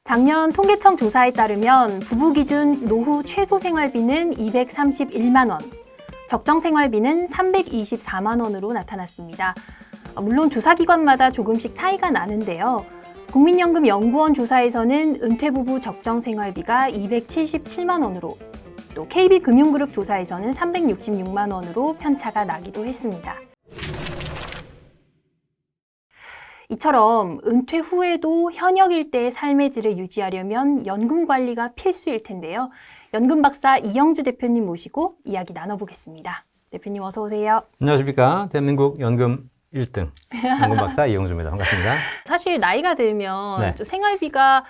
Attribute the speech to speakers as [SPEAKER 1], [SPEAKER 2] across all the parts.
[SPEAKER 1] 작년 통계청 조사에 따르면 부부 기준 노후 최소 생활비는 231만 원, 적정 생활비는 324만 원으로 나타났습니다. 물론 조사기관마다 조금씩 차이가 나는데요. 국민연금연구원 조사에서는 은퇴부부 적정 생활비가 277만 원으로, 또 KB금융그룹 조사에서는 366만 원으로 편차가 나기도 했습니다. 이처럼 은퇴 후에도 현역 일대의 삶의 질을 유지하려면 연금 관리가 필수일 텐데요. 연금 박사 이영주 대표님 모시고 이야기 나눠보겠습니다. 대표님 어서 오세요.
[SPEAKER 2] 안녕하십니까. 대한민국 연금 1등 연금 박사 이영주입니다. 반갑습니다.
[SPEAKER 1] 사실 나이가 들면
[SPEAKER 2] 네.
[SPEAKER 1] 좀 생활비가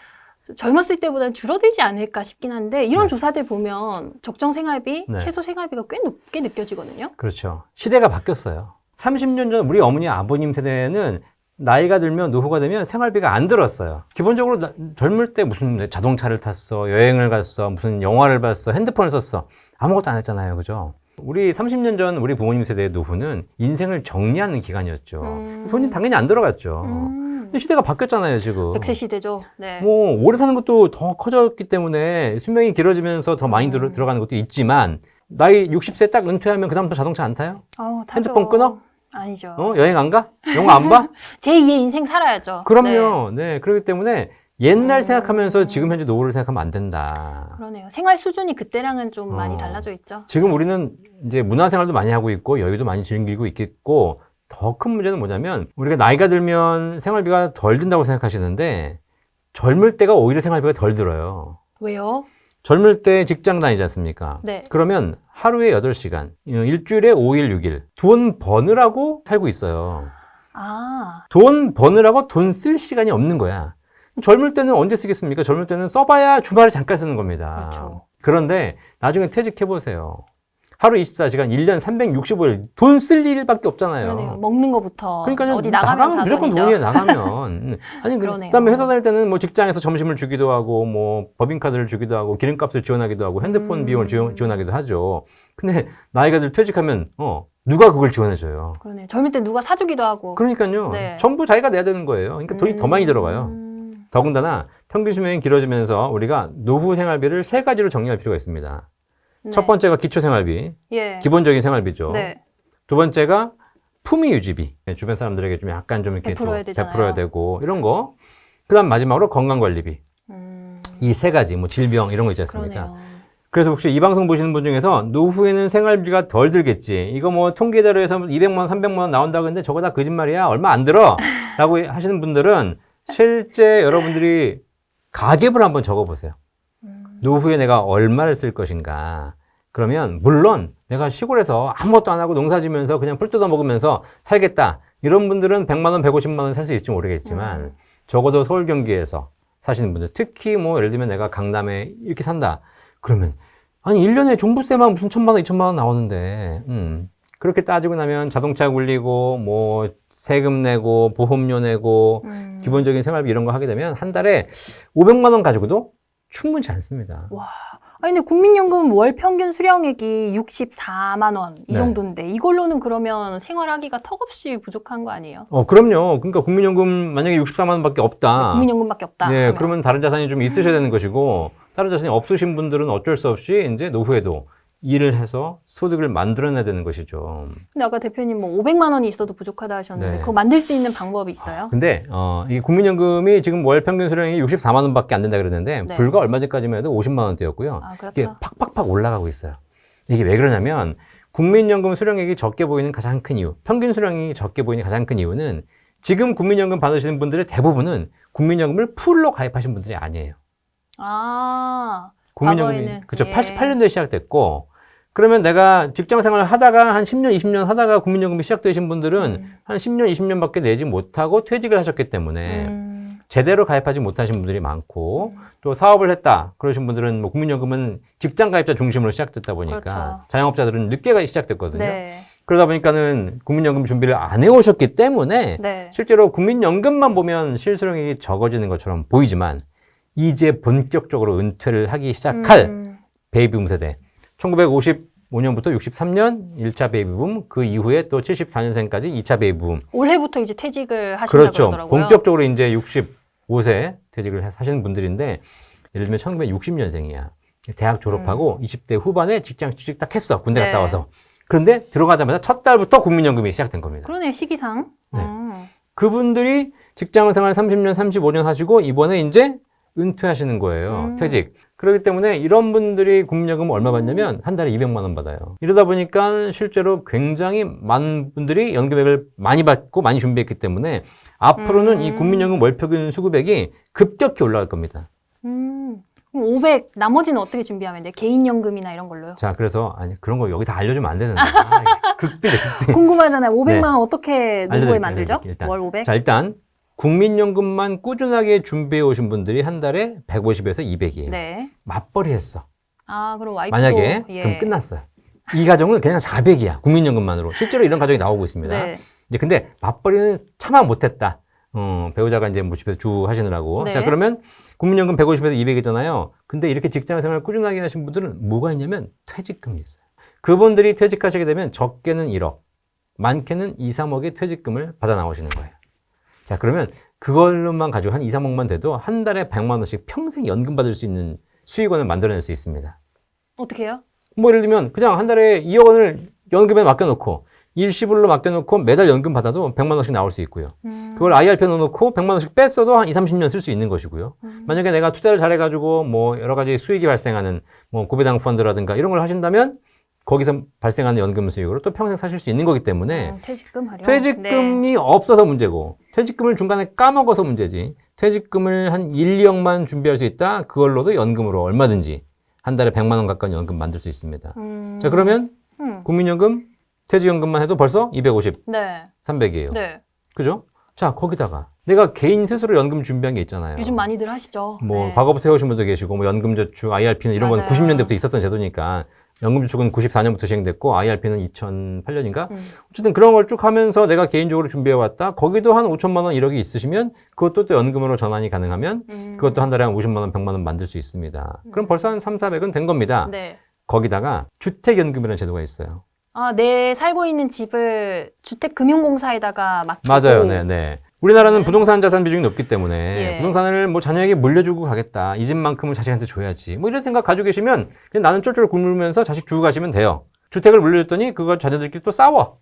[SPEAKER 1] 젊었을 때보다는 줄어들지 않을까 싶긴 한데 이런
[SPEAKER 2] 네.
[SPEAKER 1] 조사들 보면 적정 생활비,
[SPEAKER 2] 네.
[SPEAKER 1] 최소 생활비가 꽤 높게 느껴지거든요.
[SPEAKER 2] 그렇죠. 시대가 바뀌었어요. 30년 전 우리 어머니 아버님 세대는 나이가 들면 노후가 되면 생활비가 안 들었어요. 기본적으로 젊을 때 무슨 자동차를 탔어, 여행을 갔어, 무슨 영화를 봤어, 핸드폰을 썼어. 아무것도 안 했잖아요. 그죠? 우리 30년 전 우리 부모님 세대의 노후는 인생을 정리하는 기간이었죠. 돈이 당연히 안 들어갔죠. 근데 시대가 바뀌었잖아요, 지금.
[SPEAKER 1] 100세 시대죠. 네.
[SPEAKER 2] 뭐 오래 사는 것도 더 커졌기 때문에 수명이 길어지면서 더 많이 들어가는 것도 있지만 나이 60세 딱 은퇴하면 그다음부터 자동차 안 타요?
[SPEAKER 1] 타죠.
[SPEAKER 2] 핸드폰 끊어?
[SPEAKER 1] 아니죠.
[SPEAKER 2] 여행 안 가? 영화 안 봐?
[SPEAKER 1] 제2의 인생 살아야죠.
[SPEAKER 2] 그럼요. 네. 그렇기 때문에 옛날 생각하면서 지금 현재 노후를 생각하면 안 된다.
[SPEAKER 1] 그러네요. 생활 수준이 그때랑은 좀 많이 달라져 있죠.
[SPEAKER 2] 지금 우리는 이제 문화생활도 많이 하고 있고 여유도 많이 즐기고 있겠고 더 큰 문제는 뭐냐면 우리가 나이가 들면 생활비가 덜 든다고 생각하시는데 젊을 때가 오히려 생활비가 덜 들어요.
[SPEAKER 1] 왜요?
[SPEAKER 2] 젊을 때 직장 다니지 않습니까?
[SPEAKER 1] 네.
[SPEAKER 2] 그러면 하루에 8시간, 일주일에 5일, 6일 돈 버느라고 살고 있어요.
[SPEAKER 1] 아,
[SPEAKER 2] 돈 버느라고 돈 쓸 시간이 없는 거야. 젊을 때는 언제 쓰겠습니까? 젊을 때는 써봐야 주말에 잠깐 쓰는 겁니다.
[SPEAKER 1] 그렇죠.
[SPEAKER 2] 그런데 나중에 퇴직해보세요. 하루 24시간, 1년 365일 돈 쓸 일밖에 없잖아요.
[SPEAKER 1] 그러네요. 먹는 거부터
[SPEAKER 2] 그러니까
[SPEAKER 1] 어디 나가면 다
[SPEAKER 2] 무조건
[SPEAKER 1] 돈이죠.
[SPEAKER 2] 돈이에요. 나가면. 아니
[SPEAKER 1] 그러네요.
[SPEAKER 2] 그다음에 회사 다닐 때는 뭐 직장에서 점심을 주기도 하고 뭐 법인카드를 주기도 하고 기름값을 지원하기도 하고 핸드폰 비용을 지원하기도 하죠. 근데 나이가 들 퇴직하면 누가 그걸 지원해줘요?
[SPEAKER 1] 그러네요. 젊을 때 누가 사주기도 하고.
[SPEAKER 2] 그러니까요.
[SPEAKER 1] 네.
[SPEAKER 2] 전부 자기가 내야 되는 거예요. 그러니까 돈이 더 많이 들어가요. 더군다나 평균 수명이 길어지면서 우리가 노후 생활비를 3가지로 정리할 필요가 있습니다.
[SPEAKER 1] 네.
[SPEAKER 2] 첫 번째가 기초 생활비,
[SPEAKER 1] 예.
[SPEAKER 2] 기본적인 생활비죠.
[SPEAKER 1] 네.
[SPEAKER 2] 두 번째가 품위 유지비, 주변 사람들에게 좀 약간 좀 이렇게
[SPEAKER 1] 베풀어야 되잖아요.
[SPEAKER 2] 베풀어야 되고 이런 거. 그다음 마지막으로 건강 관리비. 이 3가지, 뭐 질병 이런 거 있지 않습니까?
[SPEAKER 1] 그러네요.
[SPEAKER 2] 그래서 혹시 이 방송 보시는 분 중에서 노후에는 생활비가 덜 들겠지. 이거 뭐 통계 자료에서 200만 원, 300만 원 나온다고 했는데 저거 다 거짓말이야. 얼마 안 들어. 라고 하시는 분들은 실제 여러분들이 가계부를 한번 적어보세요. 노후에 내가 얼마를 쓸 것인가. 그러면 물론 내가 시골에서 아무것도 안 하고 농사 지면서 그냥 풀 뜯어 먹으면서 살겠다. 이런 분들은 100만 원, 150만 원 살 수 있을지 모르겠지만 적어도 서울 경기에서 사시는 분들, 특히 뭐 예를 들면 내가 강남에 이렇게 산다. 그러면 아니 1년에 종부세만 무슨 1,000만 원, 2,000만 원 나오는데 그렇게 따지고 나면 자동차 굴리고 뭐 세금 내고 보험료 내고 기본적인 생활비 이런 거 하게 되면 한 달에 500만 원 가지고도 충분치 않습니다.
[SPEAKER 1] 와. 아니 근데 국민연금 월 평균 수령액이 64만 원 이
[SPEAKER 2] 네.
[SPEAKER 1] 정도인데 이걸로는 그러면 생활하기가 턱없이 부족한 거 아니에요?
[SPEAKER 2] 그럼요. 그러니까 국민연금 만약에 64만 원밖에 없다.
[SPEAKER 1] 국민연금밖에 없다.
[SPEAKER 2] 네,
[SPEAKER 1] 하면.
[SPEAKER 2] 그러면 다른 자산이 좀 있으셔야 되는 것이고 다른 자산이 없으신 분들은 어쩔 수 없이 이제 노후에도 일을 해서 소득을 만들어내야 되는 것이죠.
[SPEAKER 1] 근데 아까 대표님 뭐 500만 원이 있어도 부족하다 하셨는데
[SPEAKER 2] 네.
[SPEAKER 1] 그거 만들 수 있는 방법이 있어요?
[SPEAKER 2] 근데 이 국민연금이 지금 월 평균 수령이 64만 원밖에 안 된다 그랬는데
[SPEAKER 1] 네.
[SPEAKER 2] 불과 얼마 전까지만 해도 50만 원대였고요.
[SPEAKER 1] 아,
[SPEAKER 2] 이게
[SPEAKER 1] 그렇죠.
[SPEAKER 2] 팍팍팍 올라가고 있어요. 이게 왜 그러냐면 국민연금 수령액이 적게 보이는 가장 큰 이유, 평균 수령액이 적게 보이는 가장 큰 이유는 지금 국민연금 받으시는 분들의 대부분은 국민연금을 풀로 가입하신 분들이 아니에요.
[SPEAKER 1] 아,
[SPEAKER 2] 국민연금이
[SPEAKER 1] 과거에는,
[SPEAKER 2] 그렇죠.
[SPEAKER 1] 예.
[SPEAKER 2] 88년도에 시작됐고 그러면 내가 직장 생활을 하다가 한 10년, 20년 하다가 국민연금이 시작되신 분들은 한 10년, 20년밖에 내지 못하고 퇴직을 하셨기 때문에 제대로 가입하지 못하신 분들이 많고 또 사업을 했다 그러신 분들은 뭐 국민연금은 직장 가입자 중심으로 시작됐다 보니까
[SPEAKER 1] 그렇죠.
[SPEAKER 2] 자영업자들은 늦게 시작됐거든요.
[SPEAKER 1] 네.
[SPEAKER 2] 그러다 보니까는 국민연금 준비를 안 해오셨기 때문에
[SPEAKER 1] 네.
[SPEAKER 2] 실제로 국민연금만 보면 실수령액이 적어지는 것처럼 보이지만 이제 본격적으로 은퇴를 하기 시작할 베이비붐 세대 1955년부터 63년 1차 베이비붐, 그 이후에 또 74년생까지 2차 베이비붐.
[SPEAKER 1] 올해부터 이제 퇴직을 하신다고
[SPEAKER 2] 그렇죠.
[SPEAKER 1] 그러더라고요.
[SPEAKER 2] 본격적으로 이제 60 65세 퇴직을 하시는 분들인데 예를 들면 1960년생이야. 대학 졸업하고 20대 후반에 직장 취직 딱 했어. 군대
[SPEAKER 1] 네.
[SPEAKER 2] 갔다 와서. 그런데 들어가자마자 첫 달부터 국민연금이 시작된 겁니다.
[SPEAKER 1] 그러네요, 시기상.
[SPEAKER 2] 네. 그분들이 직장 생활 30년, 35년 하시고 이번에 이제 은퇴하시는 거예요. 퇴직. 그렇기 때문에 이런 분들이 국민연금 얼마 받냐면 한 달에 200만 원 받아요. 이러다 보니까 실제로 굉장히 많은 분들이 연금액을 많이 받고 많이 준비했기 때문에 앞으로는 이 국민연금 월평균 수급액이 급격히 올라갈 겁니다.
[SPEAKER 1] 그럼 500, 나머지는 어떻게 준비하면 돼? 개인연금이나 이런 걸로요?
[SPEAKER 2] 자, 그래서 아니 그런 거 여기 다 알려주면 안 되는데. 극비례.
[SPEAKER 1] 궁금하잖아요. 500만
[SPEAKER 2] 네.
[SPEAKER 1] 원 어떻게 노후에
[SPEAKER 2] 알려드릴게요,
[SPEAKER 1] 만들죠?
[SPEAKER 2] 알려드릴게요, 일단.
[SPEAKER 1] 월 500?
[SPEAKER 2] 자, 일단 국민연금만 꾸준하게 준비해 오신 분들이 한 달에 150에서 200이에요.
[SPEAKER 1] 네.
[SPEAKER 2] 맞벌이 했어.
[SPEAKER 1] 아, 그럼 와이프도
[SPEAKER 2] 만약에 그럼 끝났어요. 이 가정은 그냥 400이야. 국민연금만으로. 실제로 이런 가정이 나오고 있습니다.
[SPEAKER 1] 네.
[SPEAKER 2] 이제 근데 맞벌이는 차마 못했다. 배우자가 이제 뭐 집에서 주 하시느라고.
[SPEAKER 1] 네.
[SPEAKER 2] 자, 그러면 국민연금 150에서 200이잖아요. 근데 이렇게 직장 생활 꾸준하게 하신 분들은 뭐가 있냐면 퇴직금이 있어요. 그분들이 퇴직하시게 되면 적게는 1억, 많게는 2, 3억의 퇴직금을 받아 나오시는 거예요. 자, 그러면 그걸로만 가지고 한 2, 3억만 돼도 한 달에 100만 원씩 평생 연금 받을 수 있는 수익원을 만들어낼 수 있습니다.
[SPEAKER 1] 어떻게 해요?
[SPEAKER 2] 뭐 예를 들면 그냥 한 달에 2억 원을 연금에 맡겨놓고 일시불로 맡겨놓고 매달 연금 받아도 100만 원씩 나올 수 있고요. 그걸 IRP에 넣어놓고 100만 원씩 뺐어도 한 2, 30년 쓸 수 있는 것이고요. 만약에 내가 투자를 잘해가지고 뭐 여러 가지 수익이 발생하는 뭐 고배당 펀드라든가 이런 걸 하신다면 거기서 발생하는 연금 수익으로 또 평생 사실 수 있는 거기 때문에
[SPEAKER 1] 퇴직금 활용.
[SPEAKER 2] 퇴직금이 없어서 문제고 퇴직금을 중간에 까먹어서 문제지 퇴직금을 한 1, 2억만 준비할 수 있다? 그걸로도 연금으로 얼마든지 한 달에 100만 원 가까운 연금 만들 수 있습니다. 자, 그러면 국민연금, 퇴직연금만 해도 벌써 250,
[SPEAKER 1] 네.
[SPEAKER 2] 300이에요.
[SPEAKER 1] 네.
[SPEAKER 2] 그죠? 자, 거기다가 내가 개인 스스로 연금 준비한 게 있잖아요.
[SPEAKER 1] 요즘 많이들 하시죠.
[SPEAKER 2] 뭐
[SPEAKER 1] 네.
[SPEAKER 2] 과거부터 해오신 분도 계시고 뭐 연금저축, IRP는 이런 건
[SPEAKER 1] 맞아요.
[SPEAKER 2] 90년대부터 있었던 제도니까 연금저축은 94년부터 시행됐고 IRP는 2008년인가? 어쨌든 그런 걸 쭉 하면서 내가 개인적으로 준비해왔다. 거기도 한 5천만 원 1억이 있으시면 그것도 또 연금으로 전환이 가능하면 그것도 한 달에 한 50만 원, 100만 원 만들 수 있습니다. 그럼 벌써 한 3, 400은 된 겁니다.
[SPEAKER 1] 네.
[SPEAKER 2] 거기다가 주택연금이라는 제도가 있어요.
[SPEAKER 1] 아, 내 살고 있는 집을 주택금융공사에다가 맡기고.
[SPEAKER 2] 맞아요. 네. 우리나라는
[SPEAKER 1] 네.
[SPEAKER 2] 부동산 자산 비중이 높기 때문에
[SPEAKER 1] 예.
[SPEAKER 2] 부동산을 뭐 자녀에게 물려주고 가겠다. 이 집만큼은 자식한테 줘야지. 뭐 이런 생각 가지고 계시면 그냥 나는 쫄쫄 굶으면서 자식 주고 가시면 돼요. 주택을 물려줬더니 그거 자녀들끼리 또 싸워.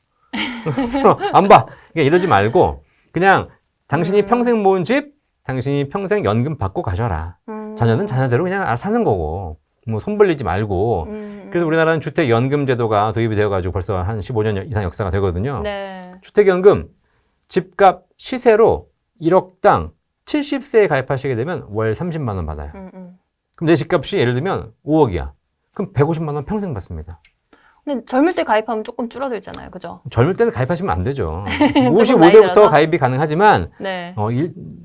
[SPEAKER 2] 서로 안 봐. 그러니까 이러지 말고 그냥 당신이 평생 모은 집, 당신이 평생 연금 받고 가셔라. 자녀는 자녀대로 그냥 알아서 사는 거고 뭐 손 벌리지 말고. 그래서 우리나라는 주택연금 제도가 도입이 되어가지고 벌써 한 15년 이상 역사가 되거든요.
[SPEAKER 1] 네.
[SPEAKER 2] 주택연금 집값 시세로 1억당 70세에 가입하시게 되면 월 30만 원 받아요. 그럼 내 집값이 예를 들면 5억이야. 그럼 150만 원 평생 받습니다.
[SPEAKER 1] 근데 젊을 때 가입하면 조금 줄어들잖아요. 그죠?
[SPEAKER 2] 젊을 때는 가입하시면 안 되죠.
[SPEAKER 1] 조금 나이
[SPEAKER 2] 55세부터
[SPEAKER 1] 들어서?
[SPEAKER 2] 가입이 가능하지만
[SPEAKER 1] 네.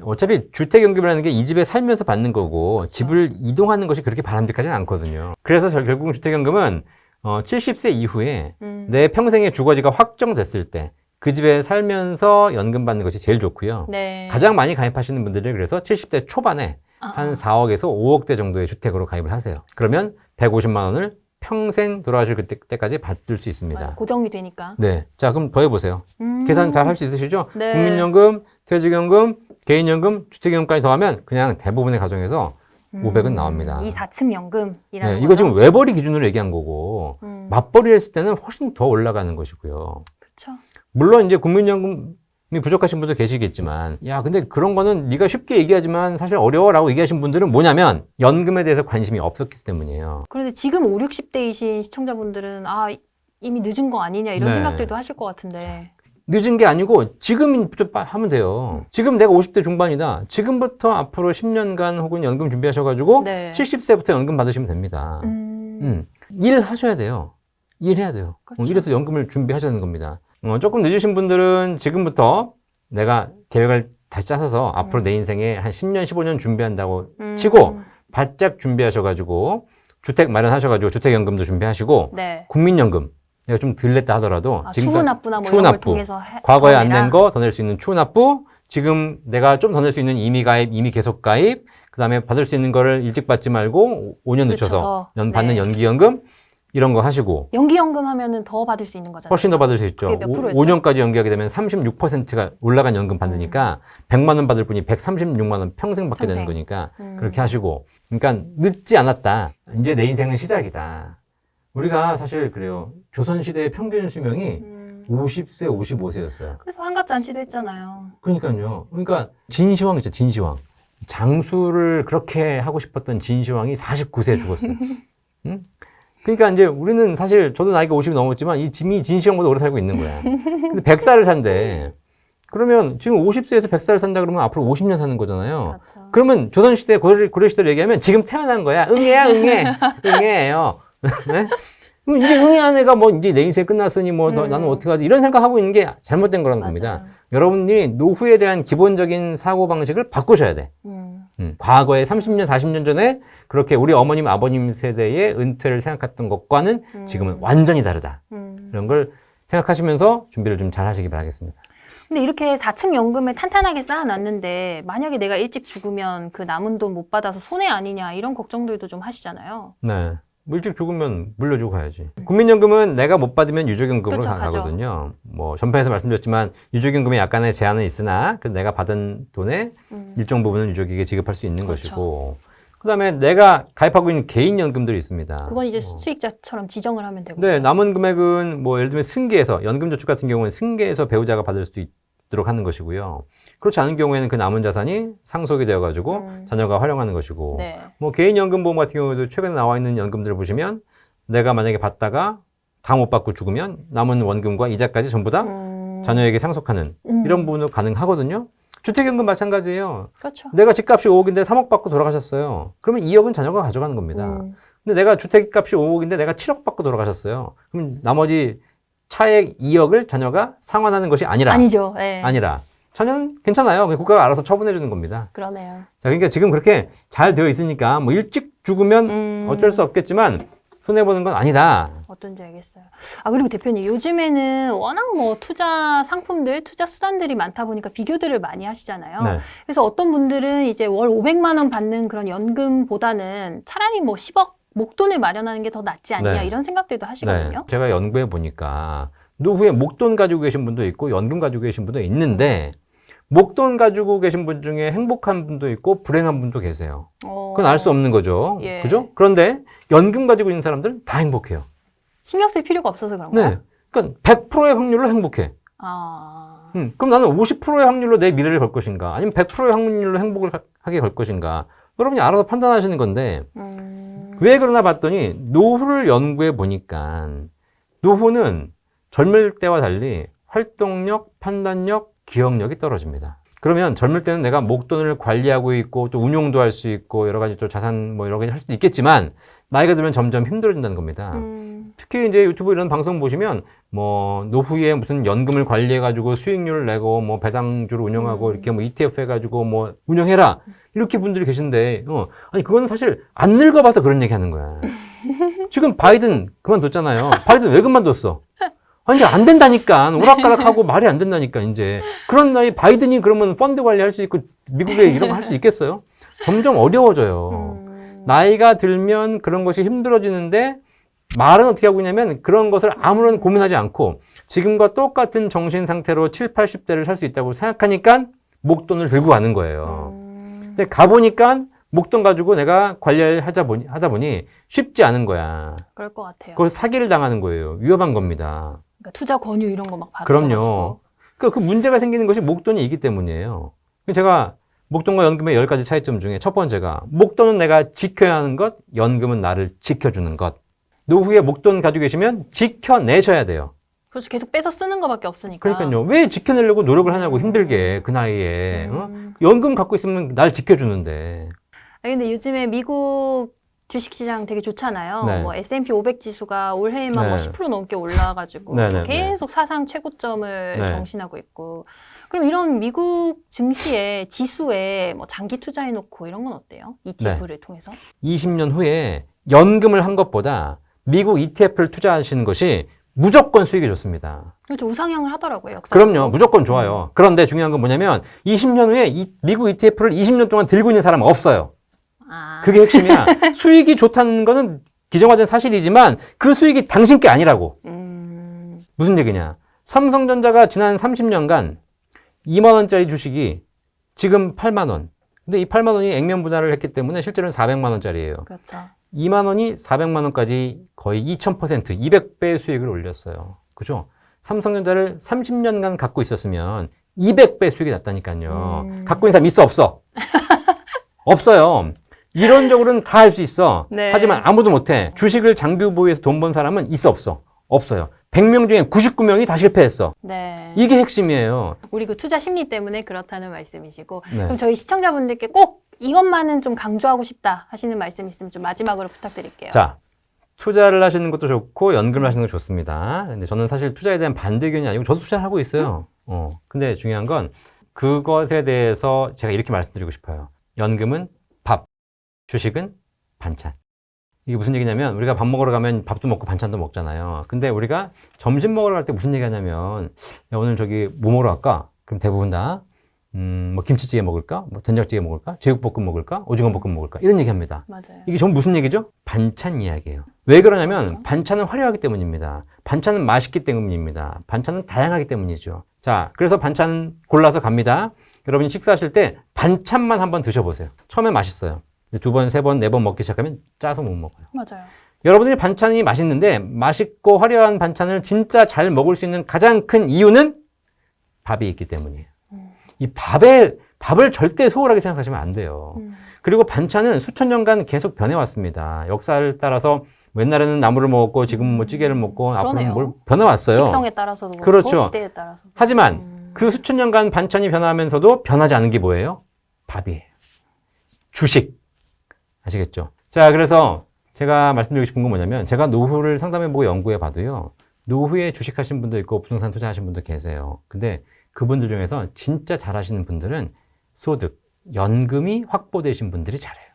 [SPEAKER 2] 어차피 주택연금이라는 게 이 집에 살면서 받는 거고 집을 이동하는 것이 그렇게 바람직하지는 않거든요. 그래서 결국은 주택연금은 70세 이후에 내 평생의 주거지가 확정됐을 때 그 집에 살면서 연금 받는 것이 제일 좋고요.
[SPEAKER 1] 네.
[SPEAKER 2] 가장 많이 가입하시는 분들은 그래서 70대 초반에 한 4억에서 5억대 정도의 주택으로 가입을 하세요. 그러면 150만 원을 평생 돌아가실 때까지 받을 수 있습니다.
[SPEAKER 1] 고정이 되니까.
[SPEAKER 2] 네. 자, 그럼 더 해보세요. 계산 잘 할 수 있으시죠?
[SPEAKER 1] 네.
[SPEAKER 2] 국민연금, 퇴직연금, 개인연금, 주택연금까지 더하면 그냥 대부분의 가정에서 500은 나옵니다.
[SPEAKER 1] 이 4층 연금이라는
[SPEAKER 2] 네,
[SPEAKER 1] 거죠?
[SPEAKER 2] 이거 지금 외벌이 기준으로 얘기한 거고 맞벌이 했을 때는 훨씬 더 올라가는 것이고요.
[SPEAKER 1] 그렇죠.
[SPEAKER 2] 물론 이제 국민연금이 부족하신 분도 계시겠지만 야 근데 그런 거는 네가 쉽게 얘기하지만 사실 어려워라고 얘기하신 분들은 뭐냐면 연금에 대해서 관심이 없었기 때문이에요.
[SPEAKER 1] 그런데 지금 5, 60대이신 시청자분들은 아 이미 늦은 거 아니냐 이런
[SPEAKER 2] 네.
[SPEAKER 1] 생각들도 하실 것 같은데.
[SPEAKER 2] 늦은 게 아니고 지금부터 하면 돼요. 지금 내가 50대 중반이다. 지금부터 앞으로 10년간 혹은 연금 준비하셔가지고
[SPEAKER 1] 네.
[SPEAKER 2] 70세부터 연금 받으시면 됩니다. 일하셔야 돼요. 일해야 돼요.
[SPEAKER 1] 그렇죠.
[SPEAKER 2] 이래서 연금을 준비하셔야 되는 겁니다. 조금 늦으신 분들은 지금부터 내가 계획을 다시 짜서 앞으로 내 인생에 한 10년, 15년 준비한다고 치고 바짝 준비하셔가지고 주택 마련하셔가지고 주택연금도 준비하시고
[SPEAKER 1] 네.
[SPEAKER 2] 국민연금 내가 좀 덜 냈다 하더라도
[SPEAKER 1] 추후납부나 뭐
[SPEAKER 2] 추후
[SPEAKER 1] 이런 걸
[SPEAKER 2] 납부.
[SPEAKER 1] 통해서
[SPEAKER 2] 과거에
[SPEAKER 1] 더
[SPEAKER 2] 안
[SPEAKER 1] 내라.
[SPEAKER 2] 낸 거 더 낼 수 있는 추후납부 지금 내가 좀 더 낼 수 있는 이미 가입, 이미 계속 가입 그 다음에 받을 수 있는 거를 일찍 받지 말고 5년 늦춰서
[SPEAKER 1] 늦춰서.
[SPEAKER 2] 받는
[SPEAKER 1] 네.
[SPEAKER 2] 연기연금 이런 거 하시고
[SPEAKER 1] 연기연금 하면은 더 받을 수 있는 거잖아요.
[SPEAKER 2] 훨씬 더 받을 수 있죠.
[SPEAKER 1] 그게 몇 프로였죠?
[SPEAKER 2] 5년까지 연기하게 되면 36%가 올라간 연금 받으니까 100만 원 받을 분이 136만 원 평생 받게 되는
[SPEAKER 1] 평생.
[SPEAKER 2] 거니까 그렇게 하시고 그러니까 늦지 않았다. 이제 내 인생은 시작이다. 우리가 사실 그래요. 조선시대의 평균 수명이 50세, 55세였어요.
[SPEAKER 1] 그래서 환갑잔치도 했잖아요.
[SPEAKER 2] 그러니까요. 그러니까 진시황 있죠, 진시황. 장수를 그렇게 하고 싶었던 진시황이 49세에 죽었어요. 응? 그러니까 이제 우리는 사실 저도 나이가 50이 넘었지만 이 짐이 진시황보다 오래 살고 있는 거야. 근데 100살을 산대. 그러면 지금 50세에서 100살을 산다 그러면 앞으로 50년 사는 거잖아요.
[SPEAKER 1] 그렇죠.
[SPEAKER 2] 그러면 조선시대, 고려시대를 얘기하면 지금 태어난 거야. 응애야, 응애. 응애예요. 네? 그럼 이제 응애한 애가 뭐 이제 내 인생 끝났으니 뭐 나는 어떡하지? 이런 생각하고 있는 게 잘못된 거라는
[SPEAKER 1] 맞아요.
[SPEAKER 2] 겁니다. 여러분들이 노후에 대한 기본적인 사고방식을 바꾸셔야 돼. 과거에 30년, 40년 전에 그렇게 우리 어머님, 아버님 세대의 은퇴를 생각했던 것과는 지금은 완전히 다르다. 이런 걸 생각하시면서 준비를 좀 잘 하시기 바라겠습니다.
[SPEAKER 1] 근데 이렇게 4층 연금을 탄탄하게 쌓아놨는데 만약에 내가 일찍 죽으면 그 남은 돈 못 받아서 손해 아니냐 이런 걱정들도 좀 하시잖아요.
[SPEAKER 2] 네. 뭐 일찍 죽으면 물려주고 가야지. 국민연금은 내가 못 받으면 유족연금으로
[SPEAKER 1] 그렇죠, 가죠.
[SPEAKER 2] 가거든요. 뭐 전편에서 말씀드렸지만 유족연금에 약간의 제한은 있으나 그래도 내가 받은 돈의 일정 부분은 유족에게 지급할 수 있는
[SPEAKER 1] 그렇죠.
[SPEAKER 2] 것이고 그다음에 내가 가입하고 있는 개인연금들이 있습니다.
[SPEAKER 1] 그건 이제 수익자처럼 지정을 하면 되고.
[SPEAKER 2] 네, 남은 금액은 뭐 예를 들면 승계에서 연금저축 같은 경우는 승계에서 배우자가 받을 수 있도록 하는 것이고요. 그렇지 않은 경우에는 그 남은 자산이 상속이 되어가지고 자녀가 활용하는 것이고
[SPEAKER 1] 네.
[SPEAKER 2] 뭐 개인연금보험 같은 경우도 최근에 나와 있는 연금들을 보시면 내가 만약에 받다가 다 못 받고 죽으면 남은 원금과 이자까지 전부 다 자녀에게 상속하는 이런 부분도 가능하거든요. 주택연금 마찬가지예요.
[SPEAKER 1] 그렇죠.
[SPEAKER 2] 내가 집값이 5억인데 3억 받고 돌아가셨어요. 그러면 2억은 자녀가 가져가는 겁니다. 근데 내가 주택값이 5억인데 내가 7억 받고 돌아가셨어요. 그럼 나머지 차액 2억을 자녀가 상환하는 것이 아니라
[SPEAKER 1] 아니죠. 네.
[SPEAKER 2] 아니라 자녀는 괜찮아요. 그냥 국가가 알아서 처분해 주는 겁니다.
[SPEAKER 1] 그러네요.
[SPEAKER 2] 자, 그러니까 지금 그렇게 잘 되어 있으니까 뭐 일찍 죽으면 어쩔 수 없겠지만 손해 보는 건 아니다.
[SPEAKER 1] 어떤지 알겠어요. 아, 그리고 대표님, 요즘에는 워낙 뭐 투자 상품들, 투자 수단들이 많다 보니까 비교들을 많이 하시잖아요.
[SPEAKER 2] 네.
[SPEAKER 1] 그래서 어떤 분들은 이제 월 500만 원 받는 그런 연금보다는 차라리 뭐 10억 목돈을 마련하는 게 더 낫지 않냐
[SPEAKER 2] 네.
[SPEAKER 1] 이런 생각들도 하시거든요.
[SPEAKER 2] 제가 연구해 보니까 노후에 목돈 가지고 계신 분도 있고 연금 가지고 계신 분도 있는데 목돈 가지고 계신 분 중에 행복한 분도 있고 불행한 분도 계세요. 그건 알 수 없는 거죠.
[SPEAKER 1] 예.
[SPEAKER 2] 그죠? 그런데 연금 가지고 있는 사람들은 다 행복해요.
[SPEAKER 1] 신경 쓸 필요가 없어서 그런가요?
[SPEAKER 2] 네. 그러니까 100%의 확률로 행복해.
[SPEAKER 1] 아,
[SPEAKER 2] 그럼 나는 50%의 확률로 내 미래를 걸 것인가? 아니면 100%의 확률로 행복을 하게 걸 것인가? 여러분이 알아서 판단하시는 건데 왜 그러나 봤더니 노후를 연구해 보니까 노후는 젊을 때와 달리 활동력, 판단력, 기억력이 떨어집니다. 그러면 젊을 때는 내가 목돈을 관리하고 있고 또 운용도 할 수 있고 여러 가지 또 자산 뭐 여러 가지 할 수도 있겠지만 나이가 들면 점점 힘들어진다는 겁니다. 특히 이제 유튜브 이런 방송 보시면 뭐 노후에 무슨 연금을 관리해 가지고 수익률을 내고 뭐 배당주를 운영하고 이렇게 뭐 ETF 해 가지고 뭐 운영해라 이렇게 분들이 계신데 아니 그거는 사실 안 늙어봐서 그런 얘기 하는 거야. 지금 바이든 그만뒀잖아요. 바이든 왜 그만뒀어? 아니, 이제 안 된다니까. 오락가락하고 말이 안 된다니까, 이제. 그런 나이, 바이든이 그러면 펀드 관리할 수 있고, 미국에 이런 거 할 수 있겠어요? 점점 어려워져요. 나이가 들면 그런 것이 힘들어지는데, 말은 어떻게 하고 있냐면, 그런 것을 아무런 고민하지 않고, 지금과 똑같은 정신 상태로 7, 80대를 살 수 있다고 생각하니까, 목돈을 들고 가는 거예요. 근데 가보니까, 목돈 가지고 내가 관리를 하다 보니 쉽지 않은 거야.
[SPEAKER 1] 그럴 것 같아요.
[SPEAKER 2] 그래서 사기를 당하는 거예요. 위험한 겁니다.
[SPEAKER 1] 그러니까 투자 권유 이런 거 막 받아가지고.
[SPEAKER 2] 그럼요. 그 문제가 생기는 것이 목돈이 있기 때문이에요. 제가 목돈과 연금의 10가지 차이점 중에 첫 번째가 목돈은 내가 지켜야 하는 것, 연금은 나를 지켜주는 것. 노후에 목돈 가지고 계시면 지켜내셔야 돼요.
[SPEAKER 1] 그렇죠. 계속 빼서 쓰는 거밖에 없으니까.
[SPEAKER 2] 그러니까요. 왜 지켜내려고 노력을 하냐고 힘들게 그 나이에. 연금 갖고 있으면 날 지켜주는데.
[SPEAKER 1] 근데 요즘에 미국 주식시장 되게 좋잖아요.
[SPEAKER 2] 네.
[SPEAKER 1] 뭐 S&P 500 지수가 올해에만 뭐 10% 넘게 올라가지고 계속 사상 최고점을 경신하고 있고. 그럼 이런 미국 증시에 지수에 뭐 장기 투자해놓고 이런 건 어때요? ETF를 통해서?
[SPEAKER 2] 20년 후에 연금을 한 것보다 미국 ETF를 투자하시는 것이 무조건 수익이 좋습니다.
[SPEAKER 1] 그렇죠. 우상향을 하더라고요. 역사적으로.
[SPEAKER 2] 그럼요. 무조건 좋아요. 그런데 중요한 건 뭐냐면 20년 후에 미국 ETF를 20년 동안 들고 있는 사람은 없어요. 그게 핵심이야. 수익이 좋다는 거는 기정화된 사실이지만 그 수익이 당신 게 아니라고. 무슨 얘기냐? 삼성전자가 지난 30년간 2만 원짜리 주식이 지금 8만 원. 근데 이 8만 원이 액면 분할을 했기 때문에 실제로는 400만 원짜리예요.
[SPEAKER 1] 그렇죠.
[SPEAKER 2] 2만 원이 400만 원까지 거의 2000%, 200배의 수익을 올렸어요. 그죠? 삼성전자를 30년간 갖고 있었으면 200배 수익이 났다니까요. 갖고 있는 사람 있어, 없어? 없어요. 이론적으로는 다 할 수 있어.
[SPEAKER 1] 네.
[SPEAKER 2] 하지만 아무도 못해. 주식을 장기 보유해서 돈 번 사람은 있어, 없어? 없어요. 100명 중에 99명이 다 실패했어.
[SPEAKER 1] 네.
[SPEAKER 2] 이게 핵심이에요.
[SPEAKER 1] 우리 그 투자 심리 때문에 그렇다는 말씀이시고
[SPEAKER 2] 네.
[SPEAKER 1] 그럼 저희 시청자분들께 꼭 이것만은 좀 강조하고 싶다 하시는 말씀 있으면 좀 마지막으로 부탁드릴게요.
[SPEAKER 2] 자, 투자를 하시는 것도 좋고 연금을 하시는 것도 좋습니다. 근데 저는 사실 투자에 대한 반대 의견이 아니고 저도 투자를 하고 있어요. 근데 중요한 건 그것에 대해서 제가 이렇게 말씀드리고 싶어요. 연금은 밥, 주식은 반찬. 이게 무슨 얘기냐면 우리가 밥 먹으러 가면 밥도 먹고 반찬도 먹잖아요. 근데 우리가 점심 먹으러 갈 때 무슨 얘기 하냐면 야, 오늘 저기 뭐 먹으러 갈까? 그럼 대부분 다 뭐 김치찌개 먹을까? 뭐 된장찌개 먹을까? 제육볶음 먹을까? 오징어 볶음 먹을까? 이런 얘기 합니다.
[SPEAKER 1] 맞아요.
[SPEAKER 2] 이게 전부 무슨 얘기죠? 반찬 이야기예요. 왜 그러냐면 반찬은 화려하기 때문입니다. 반찬은 맛있기 때문입니다. 반찬은 다양하기 때문이죠. 자, 그래서 반찬 골라서 갑니다. 여러분이 식사하실 때 반찬만 한번 드셔보세요. 처음에 맛있어요. 두 번, 세 번, 네 번 먹기 시작하면 짜서 못 먹어요.
[SPEAKER 1] 맞아요.
[SPEAKER 2] 여러분들이 반찬이 맛있는데 맛있고 화려한 반찬을 진짜 잘 먹을 수 있는 가장 큰 이유는 밥이 있기 때문이에요. 이 밥을 절대 소홀하게 생각하시면 안 돼요. 그리고 반찬은 수천 년간 계속 변해왔습니다. 역사를 따라서 옛날에는 나물을 먹었고 지금은 뭐 찌개를 먹고 앞으로는 뭘 변해왔어요.
[SPEAKER 1] 식성에 따라서도 그렇고
[SPEAKER 2] 그렇죠.
[SPEAKER 1] 시대에 따라서도.
[SPEAKER 2] 하지만 그 수천 년간 반찬이 변하면서도 변하지 않은 게 뭐예요? 밥이에요. 주식. 아시겠죠? 자, 그래서 제가 말씀드리고 싶은 건 뭐냐면 제가 노후를 상담해보고 연구해봐도요. 노후에 주식하신 분도 있고 부동산 투자하신 분도 계세요. 근데 그분들 중에서 진짜 잘하시는 분들은 소득, 연금이 확보되신 분들이 잘해요.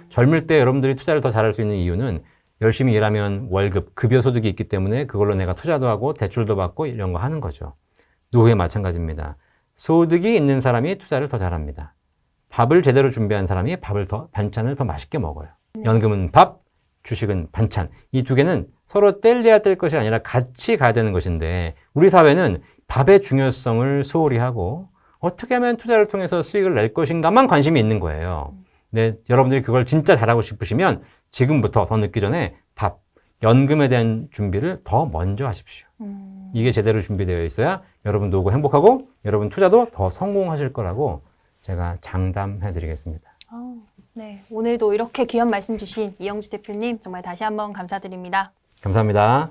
[SPEAKER 2] 젊을 때 여러분들이 투자를 더 잘할 수 있는 이유는 열심히 일하면 월급, 급여 소득이 있기 때문에 그걸로 내가 투자도 하고 대출도 받고 이런 거 하는 거죠. 노후에 마찬가지입니다. 소득이 있는 사람이 투자를 더 잘합니다. 밥을 제대로 준비한 사람이 반찬을 더 맛있게 먹어요. 연금은 밥, 주식은 반찬. 이 두 개는 서로 뗄래야 뗄 것이 아니라 같이 가야 되는 것인데 우리 사회는 밥의 중요성을 소홀히 하고 어떻게 하면 투자를 통해서 수익을 낼 것인가만 관심이 있는 거예요. 근데 여러분들이 그걸 진짜 잘하고 싶으시면 지금부터 더 늦기 전에 밥, 연금에 대한 준비를 더 먼저 하십시오. 이게 제대로 준비되어 있어야 여러분 노후 행복하고 여러분 투자도 더 성공하실 거라고 제가 장담해 드리겠습니다.
[SPEAKER 1] 네, 오늘도 이렇게 귀한 말씀 주신 이영주 대표님 정말 다시 한번 감사드립니다.
[SPEAKER 2] 감사합니다.